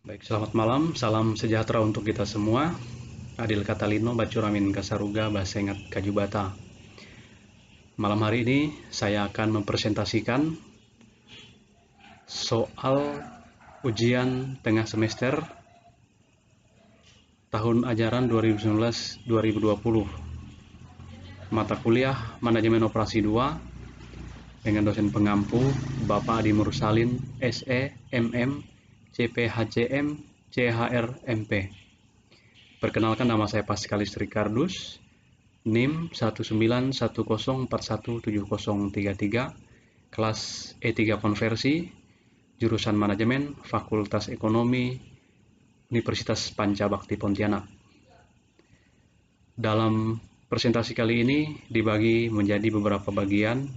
Baik, selamat malam. Salam sejahtera untuk kita semua. Adil Katalino, Bacuramin Kasaruga, Basengat Kajubata. Malam hari ini saya akan mempresentasikan soal ujian tengah semester tahun ajaran 2019-2020. Mata kuliah Manajemen Operasi 2 dengan dosen pengampu Bapak Adi Mursalin, SE, MM, CPHCM, CHR, MP. Perkenalkan, nama saya Pascalis Ricardus, NIM 191041703, kelas E3 Konversi, jurusan Manajemen, Fakultas Ekonomi, Universitas Pancabakti Pontianak. Dalam presentasi kali ini dibagi menjadi beberapa bagian.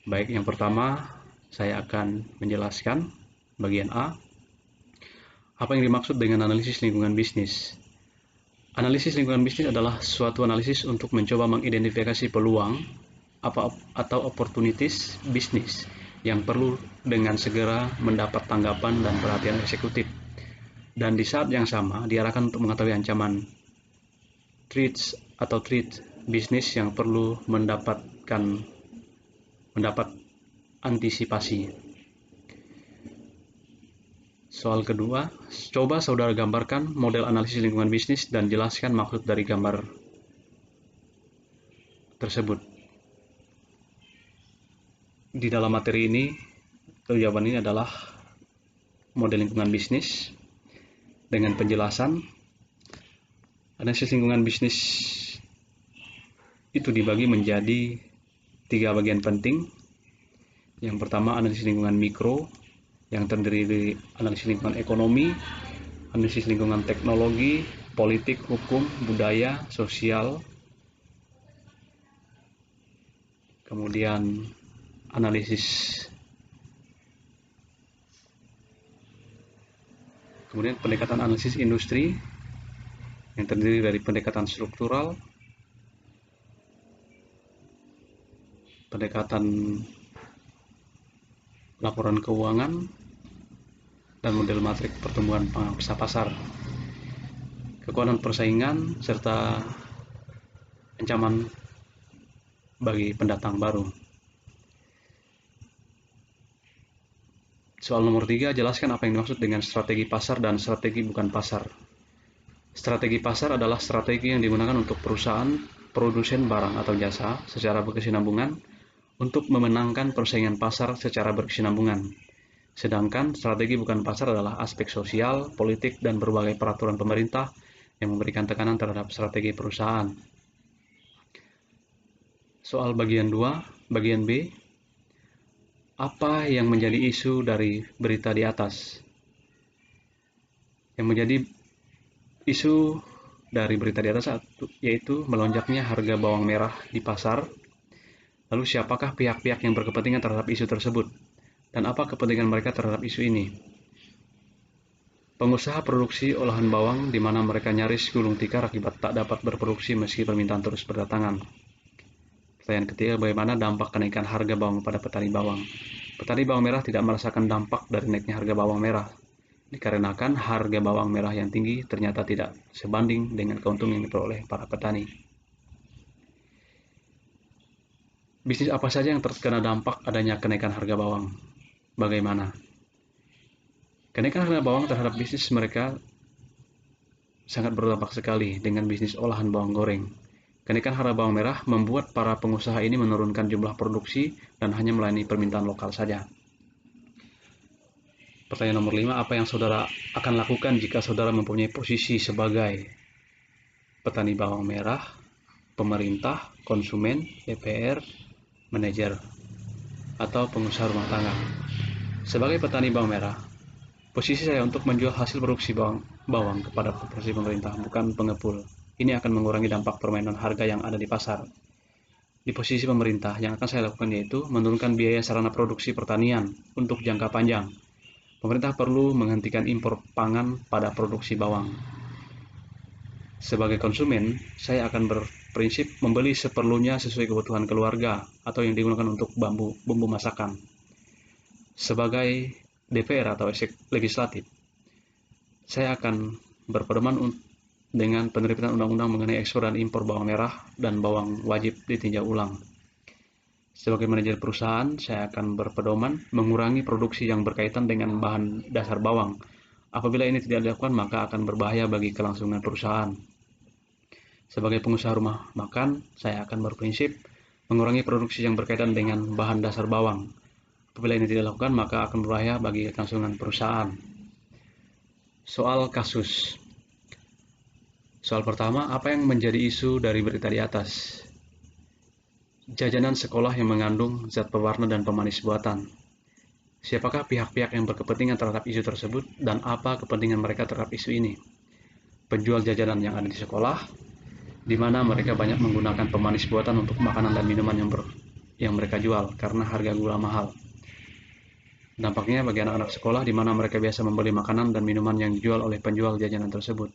Baik, yang pertama saya akan menjelaskan bagian A, apa yang dimaksud dengan analisis lingkungan bisnis. Analisis lingkungan bisnis adalah suatu analisis untuk mencoba mengidentifikasi peluang atau opportunities bisnis yang perlu dengan segera mendapat tanggapan dan perhatian eksekutif, dan di saat yang sama diarahkan untuk mengetahui ancaman threat bisnis yang perlu mendapat antisipasi. Soal kedua, coba saudara gambarkan model analisis lingkungan bisnis dan jelaskan maksud dari gambar tersebut. Di dalam materi ini, jawaban ini adalah model lingkungan bisnis dengan penjelasan. Analisis lingkungan bisnis itu dibagi menjadi 3 bagian penting. Yang pertama, analisis lingkungan mikro, yang terdiri dari analisis lingkungan ekonomi, analisis lingkungan teknologi, politik, hukum, budaya, sosial, kemudian pendekatan analisis industri yang terdiri dari pendekatan struktural, pendekatan laporan keuangan, dan model matrik pertumbuhan pangsa pasar, kekuatan persaingan, serta ancaman bagi pendatang baru. Soal nomor 3, jelaskan apa yang dimaksud dengan strategi pasar dan strategi bukan pasar. Strategi pasar adalah strategi yang digunakan untuk perusahaan produsen barang atau jasa secara berkesinambungan untuk memenangkan persaingan pasar secara berkesinambungan. Sedangkan strategi bukan pasar adalah aspek sosial, politik, dan berbagai peraturan pemerintah yang memberikan tekanan terhadap strategi perusahaan. Soal bagian 2, bagian B, apa yang menjadi isu dari berita di atas? Yang menjadi isu dari berita di atas yaitu melonjaknya harga bawang merah di pasar. Lalu siapakah pihak-pihak yang berkepentingan terhadap isu tersebut? Dan apa kepentingan mereka terhadap isu ini? Pengusaha produksi olahan bawang di mana mereka nyaris gulung tikar akibat tak dapat berproduksi meski permintaan terus berdatangan. Pertanyaan ketiga, bagaimana dampak kenaikan harga bawang pada petani bawang? Petani bawang merah tidak merasakan dampak dari naiknya harga bawang merah, dikarenakan harga bawang merah yang tinggi ternyata tidak sebanding dengan keuntungan yang diperoleh para petani. Bisnis apa saja yang terkena dampak adanya kenaikan harga bawang? Bagaimana? Kenaikan harga bawang terhadap bisnis mereka sangat berdampak sekali dengan bisnis olahan bawang goreng. Kenaikan harga bawang merah membuat para pengusaha ini menurunkan jumlah produksi dan hanya melayani permintaan lokal saja. Pertanyaan nomor 5, apa yang saudara akan lakukan jika saudara mempunyai posisi sebagai petani bawang merah, pemerintah, konsumen, DPR, manajer, atau pengusaha rumah tangga? Sebagai petani bawang merah, posisi saya untuk menjual hasil produksi bawang kepada korporasi pemerintah, bukan pengepul. Ini akan mengurangi dampak permainan harga yang ada di pasar. Di posisi pemerintah, yang akan saya lakukan yaitu menurunkan biaya sarana produksi pertanian untuk jangka panjang. Pemerintah perlu menghentikan impor pangan pada produksi bawang. Sebagai konsumen, saya akan berprinsip membeli seperlunya sesuai kebutuhan keluarga atau yang digunakan untuk bumbu masakan. Sebagai DPR atau legislatif, saya akan berpedoman dengan penerbitan undang-undang mengenai ekspor dan impor bawang merah dan bawang wajib ditinjau ulang. Sebagai manajer perusahaan, saya akan berpedoman mengurangi produksi yang berkaitan dengan bahan dasar bawang. Apabila ini tidak dilakukan, maka akan berbahaya bagi kelangsungan perusahaan. Sebagai pengusaha rumah makan, saya akan berprinsip mengurangi produksi yang berkaitan dengan bahan dasar bawang. Apabila ini tidak dilakukan, maka akan berbahaya bagi kelangsungan perusahaan. Soal kasus. Soal pertama, apa yang menjadi isu dari berita di atas? Jajanan sekolah yang mengandung zat pewarna dan pemanis buatan. Siapakah pihak-pihak yang berkepentingan terhadap isu tersebut dan apa kepentingan mereka terhadap isu ini? Penjual jajanan yang ada di sekolah, di mana mereka banyak menggunakan pemanis buatan untuk makanan dan minuman yang mereka jual karena harga gula mahal. Dampaknya bagi anak-anak sekolah di mana mereka biasa membeli makanan dan minuman yang dijual oleh penjual jajanan tersebut.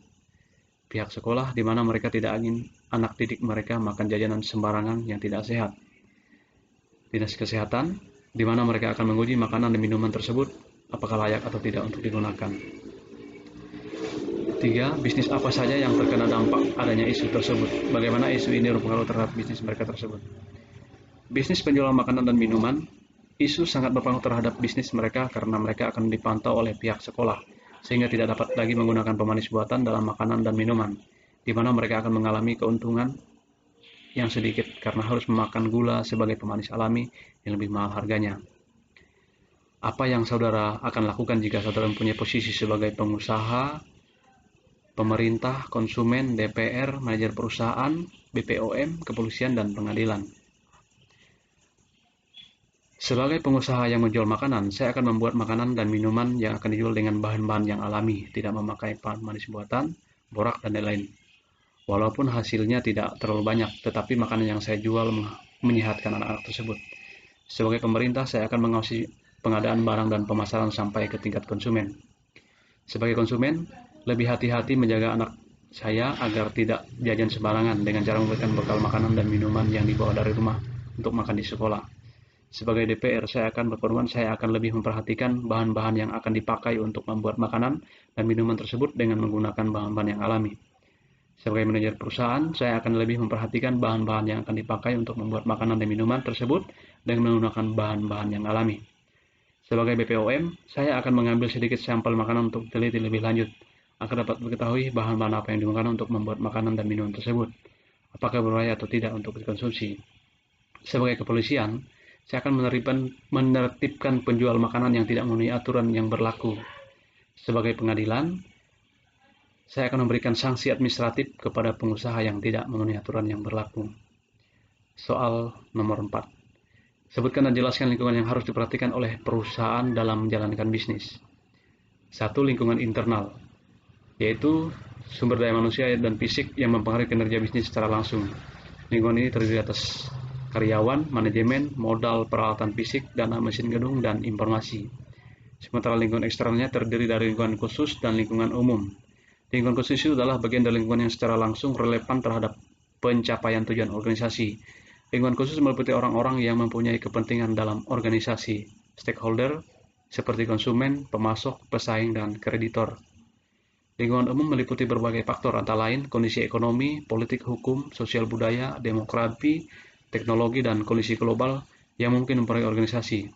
Pihak sekolah di mana mereka tidak ingin anak didik mereka makan jajanan sembarangan yang tidak sehat. Dinas Kesehatan, di mana mereka akan menguji makanan dan minuman tersebut apakah layak atau tidak untuk digunakan. 3. Bisnis apa saja yang terkena dampak adanya isu tersebut? Bagaimana isu ini berpengaruh terhadap bisnis mereka tersebut? Bisnis penjualan makanan dan minuman, isu sangat berpengaruh terhadap bisnis mereka karena mereka akan dipantau oleh pihak sekolah, sehingga tidak dapat lagi menggunakan pemanis buatan dalam makanan dan minuman, di mana mereka akan mengalami keuntungan yang sedikit karena harus memakan gula sebagai pemanis alami yang lebih mahal harganya. Apa yang saudara akan lakukan jika saudara mempunyai posisi sebagai pengusaha, pemerintah, konsumen, DPR, manajer perusahaan, BPOM, kepolisian, dan pengadilan? Sebagai pengusaha yang menjual makanan, saya akan membuat makanan dan minuman yang akan dijual dengan bahan-bahan yang alami, tidak memakai pemanis buatan, borak, dan lain-lain. Walaupun hasilnya tidak terlalu banyak, tetapi makanan yang saya jual menyehatkan anak-anak tersebut. Sebagai pemerintah, saya akan mengawasi pengadaan barang dan pemasaran sampai ke tingkat konsumen. Sebagai konsumen, lebih hati-hati menjaga anak saya agar tidak jajan sembarangan dengan cara memberikan bekal makanan dan minuman yang dibawa dari rumah untuk makan di sekolah. Sebagai DPR, saya akan lebih memperhatikan bahan-bahan yang akan dipakai untuk membuat makanan dan minuman tersebut dengan menggunakan bahan-bahan yang alami. Sebagai manajer perusahaan, saya akan lebih memperhatikan bahan-bahan yang akan dipakai untuk membuat makanan dan minuman tersebut dengan menggunakan bahan-bahan yang alami. Sebagai BPOM, saya akan mengambil sedikit sampel makanan untuk teliti lebih lanjut, agar dapat mengetahui bahan-bahan apa yang digunakan untuk membuat makanan dan minuman tersebut, apakah berbahaya atau tidak untuk dikonsumsi. Sebagai kepolisian, saya akan menertibkan penjual makanan yang tidak memenuhi aturan yang berlaku. Sebagai pengadilan, saya akan memberikan sanksi administratif kepada pengusaha yang tidak memenuhi aturan yang berlaku. Soal nomor 4. Sebutkan dan jelaskan lingkungan yang harus diperhatikan oleh perusahaan dalam menjalankan bisnis. 1. Lingkungan internal, yaitu sumber daya manusia dan fisik yang mempengaruhi kinerja bisnis secara langsung. Lingkungan ini terdiri atas karyawan, manajemen, modal, peralatan fisik, dana mesin gedung, dan informasi. Sementara lingkungan eksternalnya terdiri dari lingkungan khusus dan lingkungan umum. Lingkungan khusus itu adalah bagian dari lingkungan yang secara langsung relevan terhadap pencapaian tujuan organisasi. Lingkungan khusus meliputi orang-orang yang mempunyai kepentingan dalam organisasi, stakeholder, seperti konsumen, pemasok, pesaing, dan kreditor. Lingkungan umum meliputi berbagai faktor, antara lain kondisi ekonomi, politik, hukum, sosial budaya, demografi, teknologi, dan kondisi global yang mungkin mempengaruhi organisasi.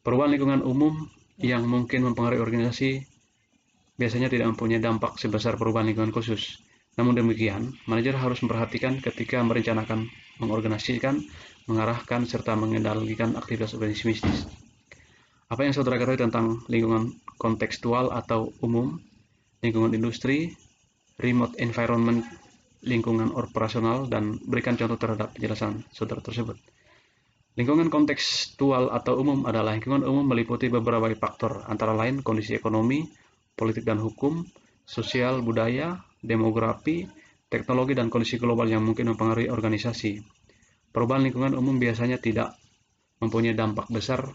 Perubahan lingkungan umum yang mungkin mempengaruhi organisasi biasanya tidak mempunyai dampak sebesar perubahan lingkungan khusus. Namun demikian, manajer harus memperhatikan ketika merencanakan, mengorganisasikan, mengarahkan, serta mengendalikan aktivitas organisasi bisnis. Apa yang saudara ketahui tentang lingkungan kontekstual atau umum, lingkungan industri, remote environment, lingkungan operasional, dan berikan contoh terhadap penjelasan saudara tersebut. Lingkungan kontekstual atau umum adalah lingkungan umum meliputi beberapa faktor, antara lain kondisi ekonomi, politik dan hukum, sosial, budaya, demografi, teknologi, dan kondisi global yang mungkin mempengaruhi organisasi. Perubahan lingkungan umum biasanya tidak mempunyai dampak besar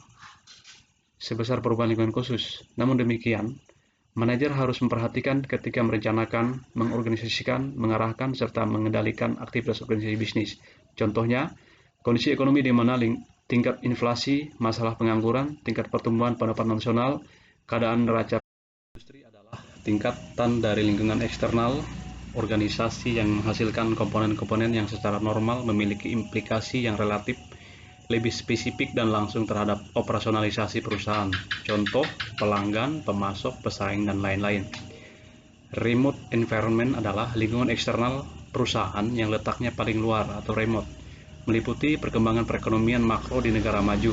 sebesar perubahan lingkungan khusus. Namun demikian, manajer harus memperhatikan ketika merencanakan, mengorganisasikan, mengarahkan, serta mengendalikan aktivitas organisasi bisnis. Contohnya, kondisi ekonomi di mana tingkat inflasi, masalah pengangguran, tingkat pertumbuhan pendapatan nasional, keadaan neraca industri adalah tingkatan dari lingkungan eksternal, organisasi yang menghasilkan komponen-komponen yang secara normal memiliki implikasi yang relatif lebih spesifik dan langsung terhadap operasionalisasi perusahaan. Contoh, pelanggan, pemasok, pesaing, dan lain-lain. Remote environment adalah lingkungan eksternal perusahaan yang letaknya paling luar atau remote, meliputi perkembangan perekonomian makro di negara maju,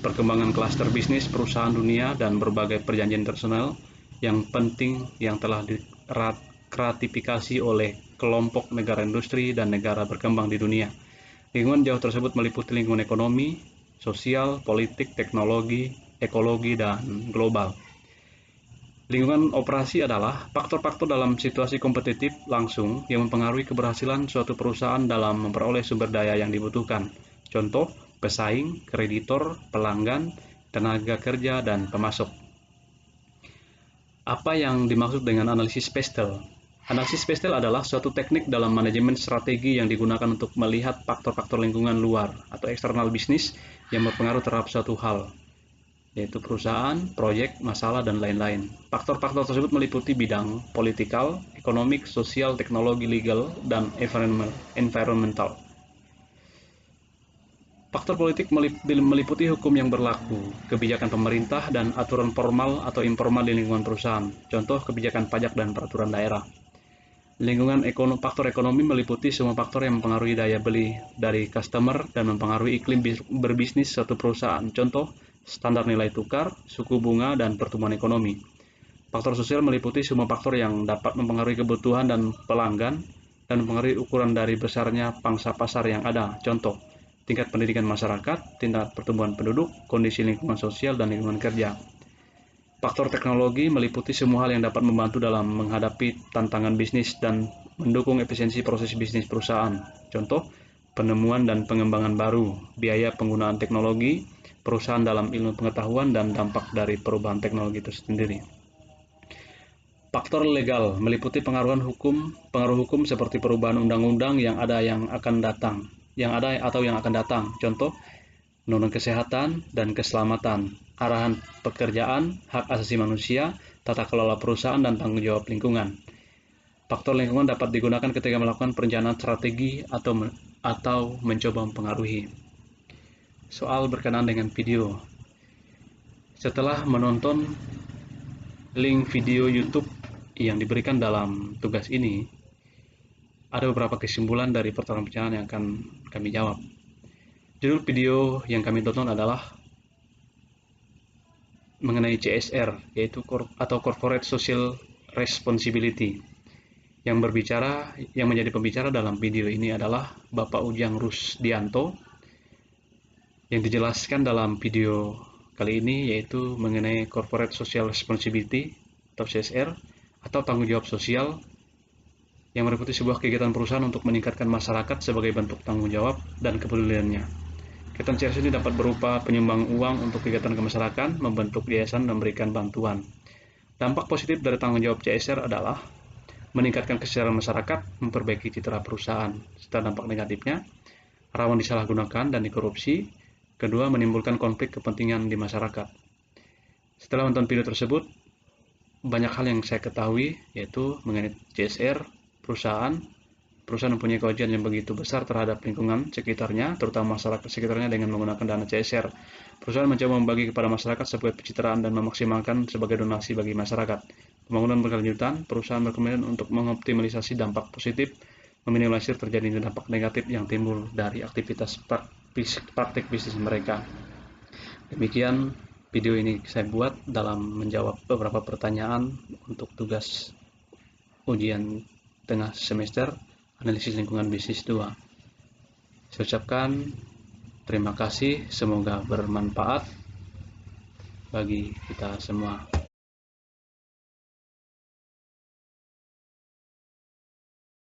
perkembangan klaster bisnis perusahaan dunia, dan berbagai perjanjian internasional yang penting yang telah diratifikasi oleh kelompok negara industri dan negara berkembang di dunia. Lingkungan jauh tersebut meliputi lingkungan ekonomi, sosial, politik, teknologi, ekologi, dan global. Lingkungan operasi adalah faktor-faktor dalam situasi kompetitif langsung yang mempengaruhi keberhasilan suatu perusahaan dalam memperoleh sumber daya yang dibutuhkan. Contoh, pesaing, kreditor, pelanggan, tenaga kerja, dan pemasok. Apa yang dimaksud dengan analisis PESTEL? Analisis PESTEL adalah suatu teknik dalam manajemen strategi yang digunakan untuk melihat faktor-faktor lingkungan luar atau eksternal bisnis yang berpengaruh terhadap suatu hal, yaitu perusahaan, proyek, masalah, dan lain-lain. Faktor-faktor tersebut meliputi bidang politikal, ekonomik, sosial, teknologi, legal, dan environmental. Faktor politik meliputi hukum yang berlaku, kebijakan pemerintah, dan aturan formal atau informal di lingkungan perusahaan. Contoh, kebijakan pajak dan peraturan daerah. Faktor ekonomi meliputi semua faktor yang mempengaruhi daya beli dari customer dan mempengaruhi iklim berbisnis suatu perusahaan. Contoh, standar nilai tukar, suku bunga, dan pertumbuhan ekonomi. Faktor sosial meliputi semua faktor yang dapat mempengaruhi kebutuhan dan pelanggan dan mempengaruhi ukuran dari besarnya pangsa pasar yang ada. Contoh, tingkat pendidikan masyarakat, tingkat pertumbuhan penduduk, kondisi lingkungan sosial, dan lingkungan kerja. Faktor teknologi meliputi semua hal yang dapat membantu dalam menghadapi tantangan bisnis dan mendukung efisiensi proses bisnis perusahaan. Contoh, penemuan dan pengembangan baru, biaya penggunaan teknologi, perusahaan dalam ilmu pengetahuan, dan dampak dari perubahan teknologi itu sendiri. Faktor legal meliputi pengaruh hukum seperti perubahan undang-undang yang ada atau yang akan datang. Contoh, undang-undang kesehatan dan keselamatan, arahan pekerjaan, hak asasi manusia, tata kelola perusahaan, dan tanggung jawab lingkungan. Faktor lingkungan dapat digunakan ketika melakukan perencanaan strategi atau mencoba mempengaruhi. Soal berkenaan dengan video. Setelah menonton link video YouTube yang diberikan dalam tugas ini, ada beberapa kesimpulan dari pertanyaan-pertanyaan yang akan kami jawab. Judul video yang kami tonton adalah mengenai CSR, yaitu Corporate Social Responsibility. Yang menjadi pembicara dalam video ini adalah Bapak Ujang Rusdianto. Yang dijelaskan dalam video kali ini yaitu mengenai Corporate Social Responsibility atau CSR atau tanggung jawab sosial yang meliputi sebuah kegiatan perusahaan untuk meningkatkan masyarakat sebagai bentuk tanggung jawab dan kepeduliannya. Kegiatan CSR ini dapat berupa penyumbang uang untuk kegiatan kemasyarakat, membentuk yayasan, dan memberikan bantuan. Dampak positif dari tanggung jawab CSR adalah meningkatkan kesejahteraan masyarakat, memperbaiki citra perusahaan. Serta dampak negatifnya, rawan disalahgunakan dan dikorupsi. Kedua, menimbulkan konflik kepentingan di masyarakat. Setelah menonton video tersebut, banyak hal yang saya ketahui, yaitu mengenai CSR, perusahaan mempunyai kewajiban yang begitu besar terhadap lingkungan sekitarnya, terutama masyarakat sekitarnya dengan menggunakan dana CSR. Perusahaan mencoba membagi kepada masyarakat sebagai pencitraan dan memaksimalkan sebagai donasi bagi masyarakat. Pembangunan berkelanjutan, perusahaan berkomitmen untuk mengoptimalisasi dampak positif, meminimalisir terjadinya dampak negatif yang timbul dari aktivitas praktik bisnis mereka. Demikian video ini saya buat dalam menjawab beberapa pertanyaan untuk tugas ujian tengah semester analisis lingkungan bisnis 2. Saya ucapkan terima kasih, semoga bermanfaat bagi kita semua.